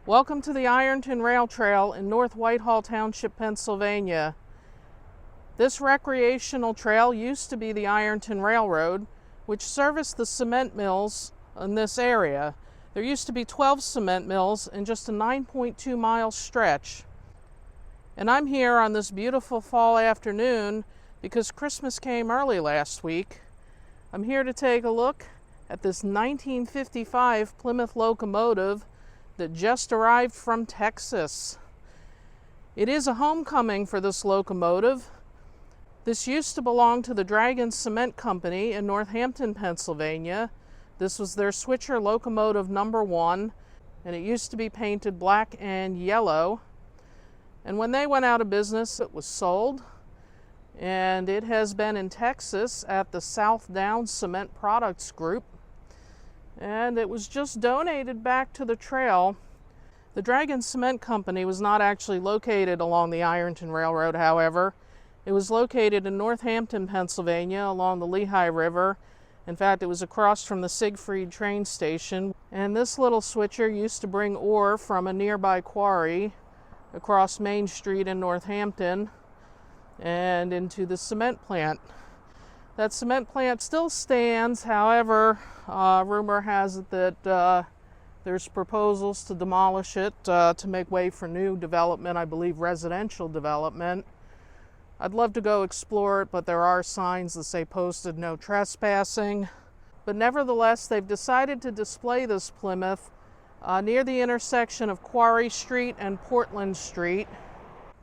Welcome to the Ironton Rail Trail in North Whitehall Township, Pennsylvania. This recreational trail used to be the Ironton Railroad, which serviced the cement mills in this area. There used to be 12 cement mills in just a 9.2 mile stretch. And I'm here on this beautiful fall afternoon because Christmas came early last week. I'm here to take a look at this 1955 Plymouth Locomotive that just arrived from Texas. It is a homecoming for this locomotive. This used to belong to the Dragon Cement Company in Northampton, Pennsylvania. This was their switcher locomotive number 1, and it used to be painted black and yellow. And when they went out of business, it was sold, and it has been in Texas at the South Downs Cement Products Group. And it was just donated back to the trail. The Dragon Cement Company was not actually located along the Ironton Railroad, however. It was located in Northampton, Pennsylvania, along the Lehigh River. In fact, it was across from the Siegfried train station. And this little switcher used to bring ore from a nearby quarry across Main Street in Northampton and into the cement plant. That cement plant still stands. However, rumor has it that there's proposals to demolish it to make way for new development, I believe residential development. I'd love to go explore it, but there are signs that say posted no trespassing. But nevertheless, they've decided to display this Plymouth near the intersection of Quarry Street and Portland Street.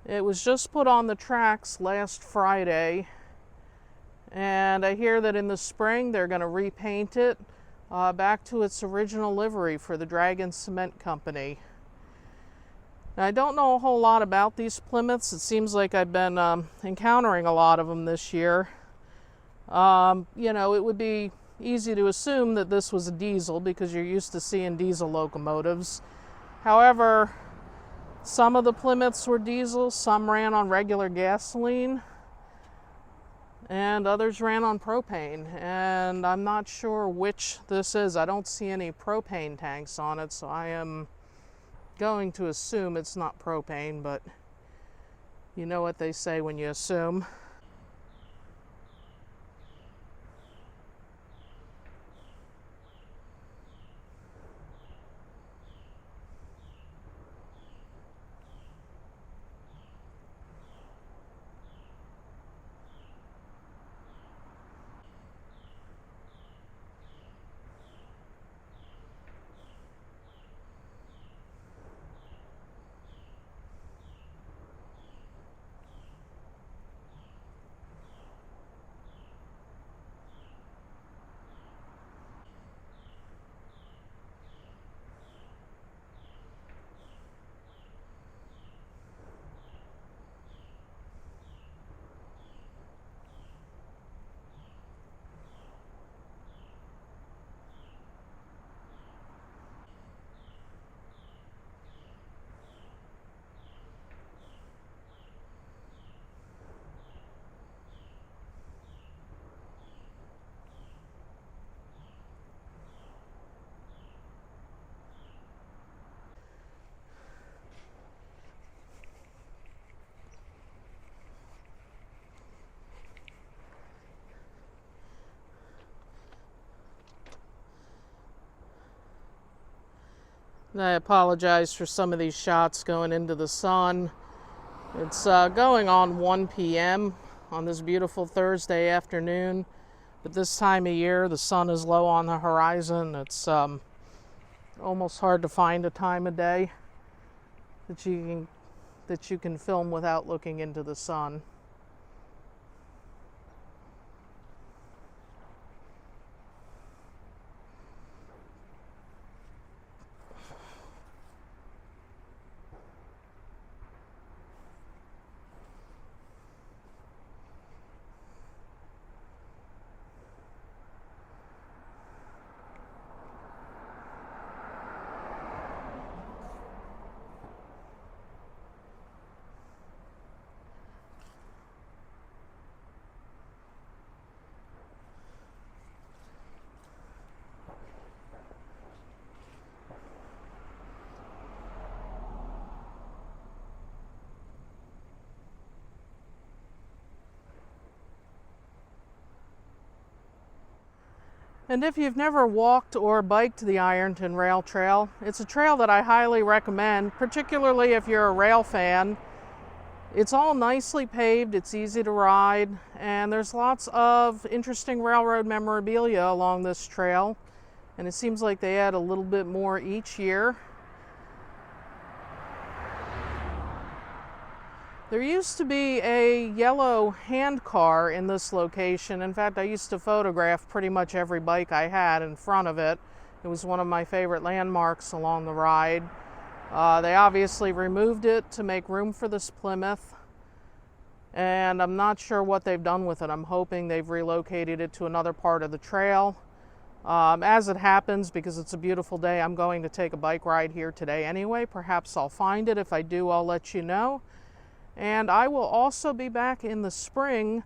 It was just put on the tracks last Friday. And I hear that in the spring they're going to repaint it back to its original livery for the Dragon Cement Company. Now, I don't know a whole lot about these Plymouths. It seems like I've been encountering a lot of them this year. You know, it would be easy to assume that this was a diesel because you're used to seeing diesel locomotives. However, some of the Plymouths were diesel, some ran on regular gasoline, and others ran on propane, and I'm not sure which this is. I don't see any propane tanks on it, so I am going to assume it's not propane, but you know what they say when you assume. I apologize for some of these shots going into the sun. It's going on 1 p.m. on this beautiful Thursday afternoon. But this time of year, the sun is low on the horizon. It's almost hard to find a time of day that you can film without looking into the sun. And if you've never walked or biked the Ironton Rail Trail, it's a trail that I highly recommend, particularly if you're a rail fan. It's all nicely paved, it's easy to ride, and there's lots of interesting railroad memorabilia along this trail. And it seems like they add a little bit more each year. There used to be a yellow hand car in this location. In fact, I used to photograph pretty much every bike I had in front of it. It was one of my favorite landmarks along the ride. They obviously removed it to make room for this Plymouth, and I'm not sure what they've done with it. I'm hoping they've relocated it to another part of the trail. As it happens, because it's a beautiful day, I'm going to take a bike ride here today anyway. Perhaps I'll find it. If I do, I'll let you know. And I will also be back in the spring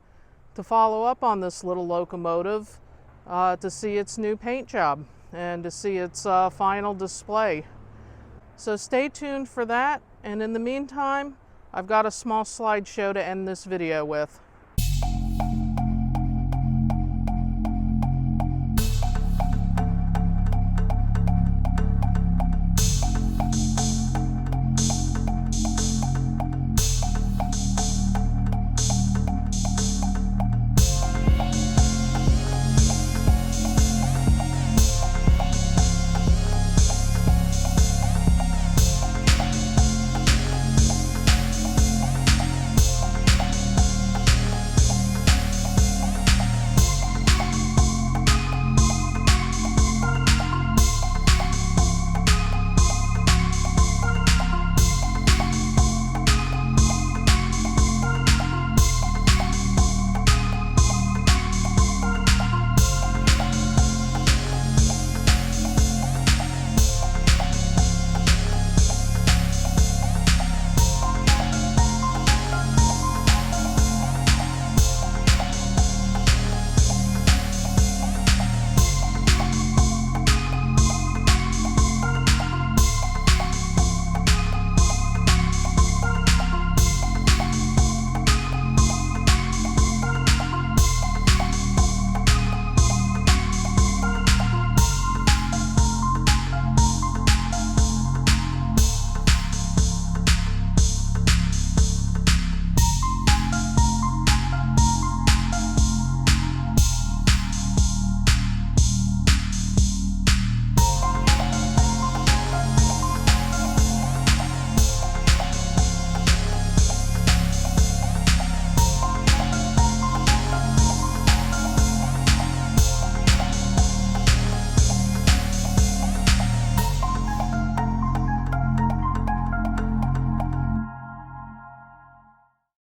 to follow up on this little locomotive to see its new paint job and to see its final display. So stay tuned for that. And in the meantime, I've got a small slideshow to end this video with.